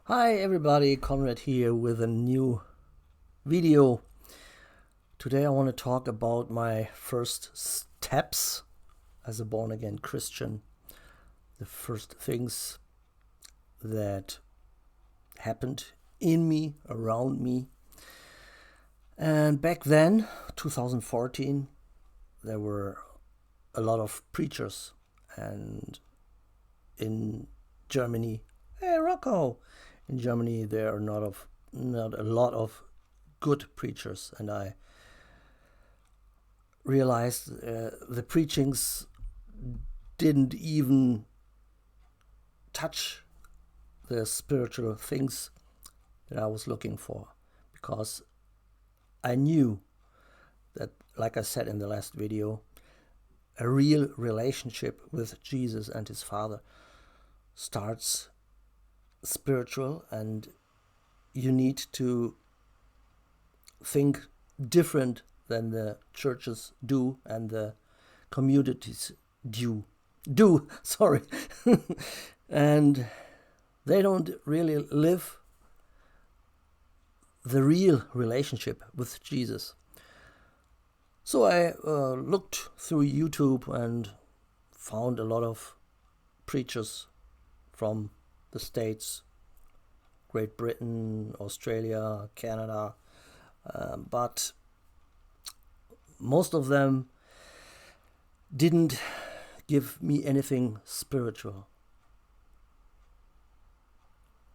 Hi everybody, Conrad here with a new video. Today I want to talk about my first steps as a born-again Christian. The first things that happened in me, around me. And back then, 2014, there were a lot of preachers, and in Germany, hey Rocco, in Germany there are not a lot of good preachers, and I realized the preachings didn't even touch the spiritual things that I was looking for, because I knew that, like I said in the last video, a real relationship with Jesus and his Father starts spiritual, and you need to think different than the churches do and the communities do sorry. And they don't really live the real relationship with Jesus. So I looked through YouTube and found a lot of preachers from the States, Great Britain, Australia, Canada, but most of them didn't give me anything spiritual.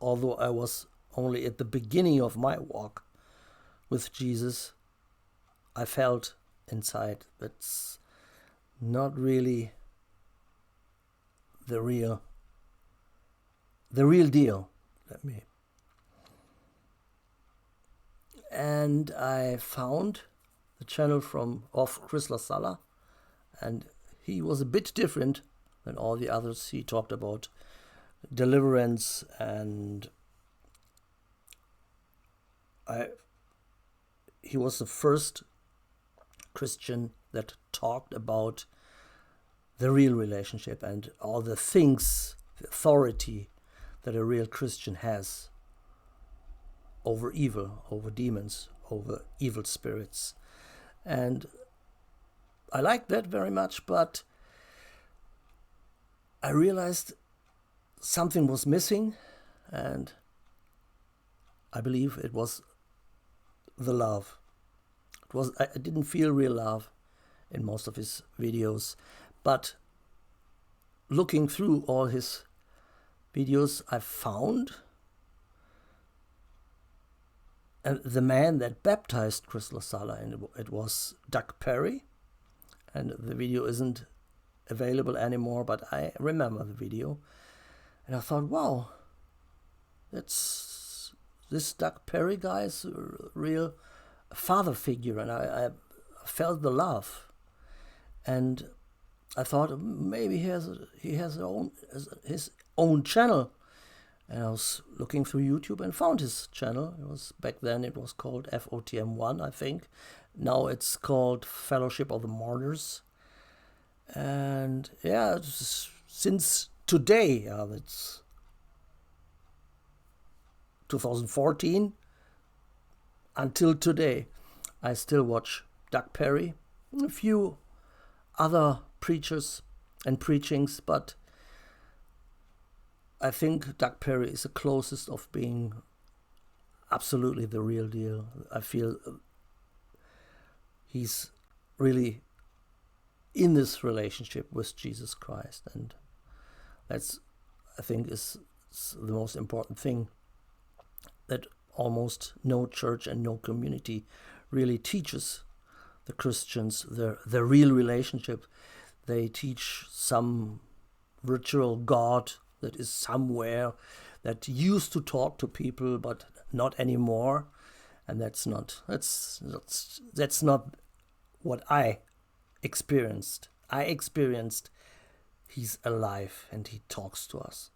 Although I was only at the beginning of my walk with Jesus, I felt inside that's not really the real deal. And I found the channel of Chris LaSala, and he was a bit different than all the others. He talked about deliverance, and he was the first Christian that talked about the real relationship and all the things, the authority that a real Christian has over evil, over demons, over evil spirits. And I liked that very much, but I realized something was missing, and I believe it was the love. I didn't feel real love in most of his videos, but looking through all his videos, I found the man that baptized Chris LaSala, and it was Doug Perry. And the video isn't available anymore, but I remember the video, and I thought, wow, this Doug Perry guy is a real father figure, and I felt the love, and I thought maybe he has his own channel. And I was looking through YouTube and found his channel. Back then it was called FOTM1, I think. Now it's called Fellowship of the Martyrs. And yeah, since today, it's 2014, until today, I still watch Doug Perry, a few other preachers and preachings, but I think Doug Perry is the closest of being absolutely the real deal. I feel he's really in this relationship with Jesus Christ, and that's, I think, is the most important thing that almost no church and no community really teaches the Christians, the real relationship. They teach some virtual God that is somewhere, that used to talk to people but not anymore, and that's not what I experienced. I experienced he's alive, and he talks to us,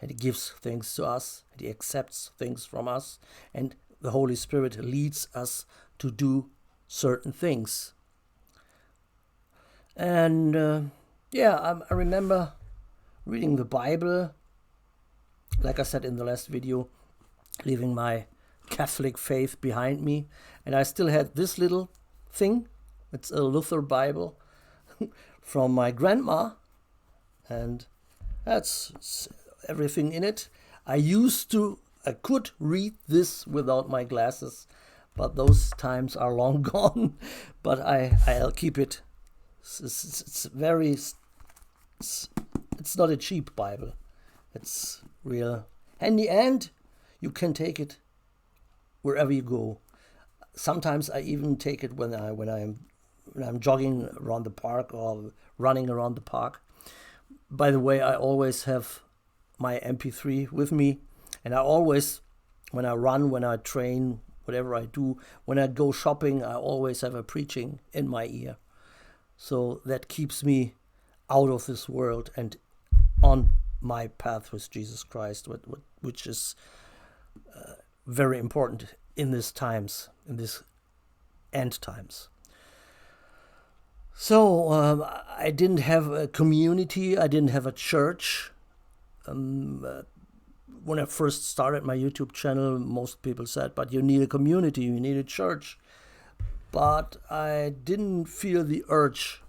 and he gives things to us, and he accepts things from us, and the Holy Spirit leads us to do certain things. And I remember reading the Bible like I said in the last video, leaving my Catholic faith behind me. And I still had this little thing. It's a Luther Bible from my grandma. And that's everything in it. I could read this without my glasses, but those times are long gone. But I'll keep it. It's not a cheap Bible. It's real handy, and you can take it wherever you go. Sometimes I even take it when I'm jogging around the park or running around the park. By the way, I always have my MP3 with me, and I always, when I run, when I train, whatever I do, when I go shopping, I always have a preaching in my ear. So that keeps me out of this world and on my path with Jesus Christ, which is very important in these times, in these end times. So I didn't have a community, I didn't have a church. When I first started my YouTube channel, most people said, but you need a community, you need a church. But I didn't feel the urge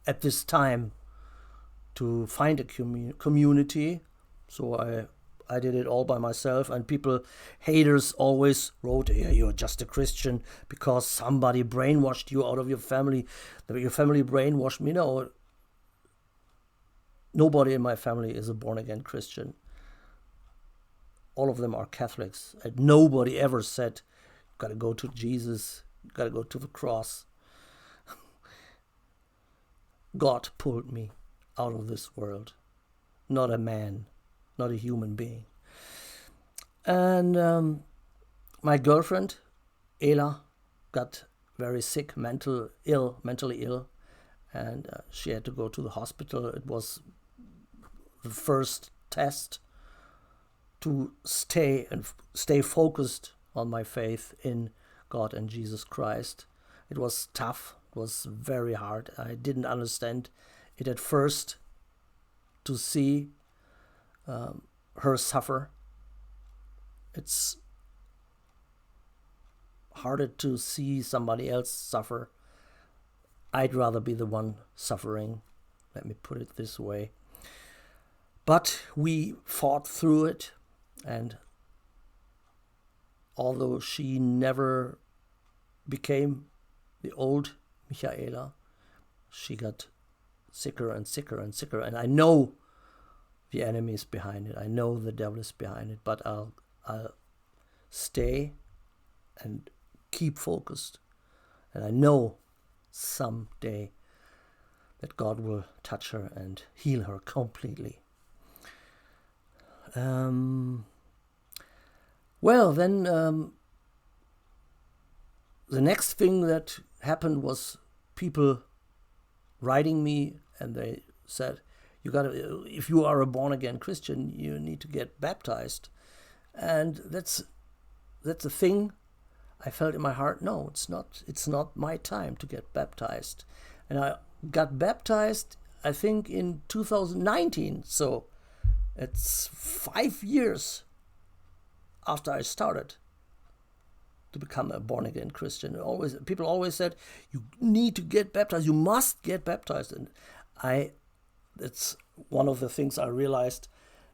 at this time to find a community. So I did it all by myself, and haters always wrote, yeah, you're just a Christian because somebody brainwashed you out of your family. Your family brainwashed me. No, nobody in my family is a born-again Christian. All of them are Catholics. And nobody ever said, you got to go to Jesus, you got to go to the cross. God pulled me out of this world, not a man, not a human being. And my girlfriend, Ela, got very sick, mentally ill, and she had to go to the hospital. It was the first test to stay focused on my faith in God and Jesus Christ. It was tough. It was very hard. I didn't understand it at first, to see her suffer. It's harder to see somebody else suffer. I'd rather be the one suffering, let me put it this way. But we fought through it, and although she never became the old Michaela, she got sicker and sicker and sicker. And I know the enemy is behind it. I know the devil is behind it. But I'll stay and keep focused. And I know someday that God will touch her and heal her completely. Well, then the next thing that happened was people writing me, and they said, if you are a born-again Christian, you need to get baptized. And that's the thing I felt in my heart. No, it's not my time to get baptized. And I got baptized, I think, in 2019. So it's 5 years after I started to become a born-again Christian. People always said, you need to get baptized, you must get baptized. And that's one of the things I realized.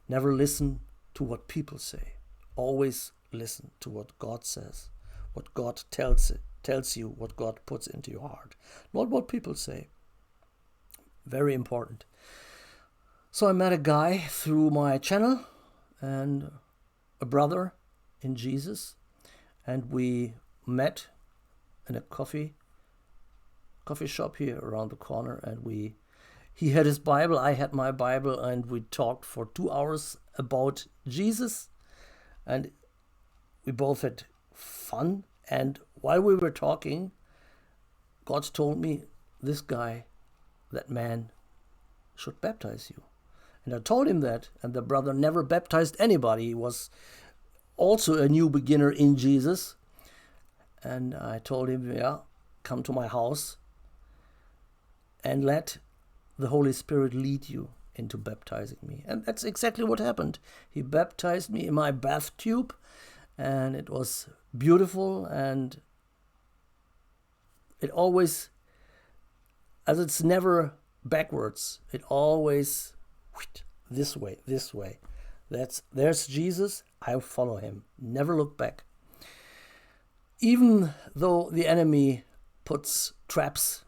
Never listen to what people say. Always listen to what God says, what God tells you, what God puts into your heart, not what people say. Very important. So I met a guy through my channel, and a brother in Jesus, and we met in a coffee shop here around the corner, and he had his Bible, I had my Bible, and we talked for 2 hours about Jesus, and we both had fun. And while we were talking, God told me, this guy, that man, should baptize you. And I told him that, and the brother never baptized anybody. He was also a new beginner in Jesus. And I told him, come to my house and let the Holy Spirit lead you into baptizing me. And that's exactly what happened. He baptized me in my bath tube, and it was beautiful, and it always, as it's never backwards, it always this way, this way. There's Jesus, I follow him. Never look back. Even though the enemy puts traps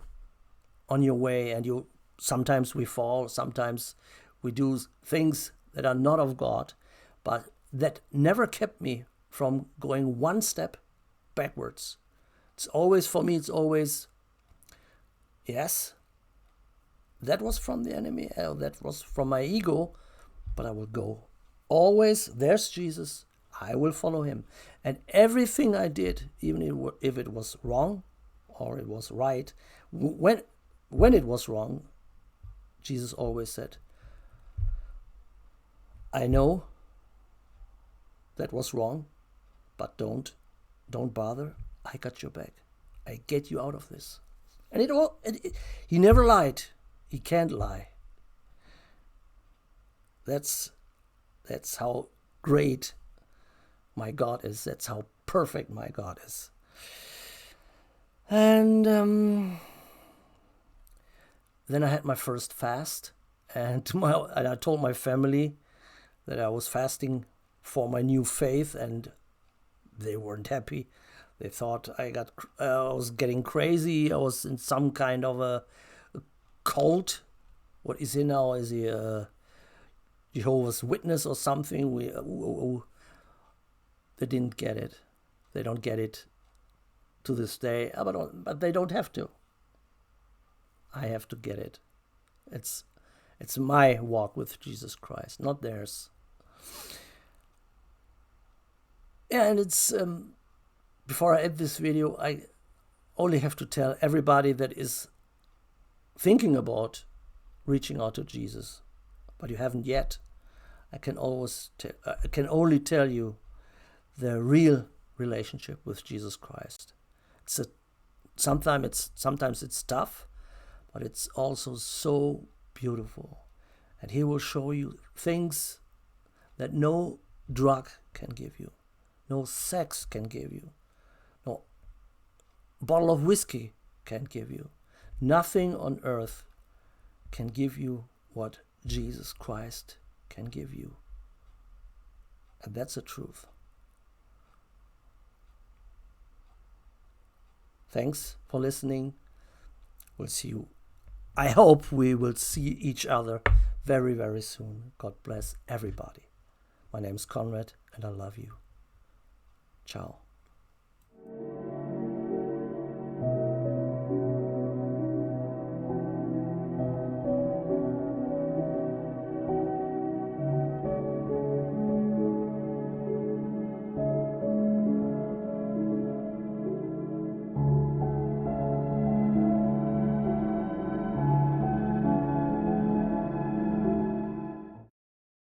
on your way, and sometimes we fall, sometimes we do things that are not of God, but that never kept me from going one step backwards. It's always, for me, it's always, yes, that was from the enemy, that was from my ego, but I will go. Always, there's Jesus, I will follow him. And everything I did, even if it was wrong or it was right, when it was wrong, Jesus always said, I know that was wrong, but don't bother. I got your back. I get you out of this. And he never lied. He can't lie. That's how great my God is. That's how perfect my God is. And then I had my first fast, and I told my family that I was fasting for my new faith, and they weren't happy. They thought I was getting crazy. I was in some kind of a cult. What is he now? Is he a Jehovah's Witness or something? They didn't get it. They don't get it to this day. But they don't have to. I have to get it. It's my walk with Jesus Christ, not theirs. Yeah, and it's before I end this video, I only have to tell everybody that is thinking about reaching out to Jesus, but you haven't yet. I can only tell you the real relationship with Jesus Christ. Sometimes it's tough, but it's also so beautiful, and he will show you things that no drug can give you, no sex can give you, no bottle of whiskey can give you. Nothing on earth can give you what Jesus Christ can give you. And that's the truth. Thanks for listening. We'll see you. I hope we will see each other very, very soon. God bless everybody. My name is Conrad, and I love you. Ciao.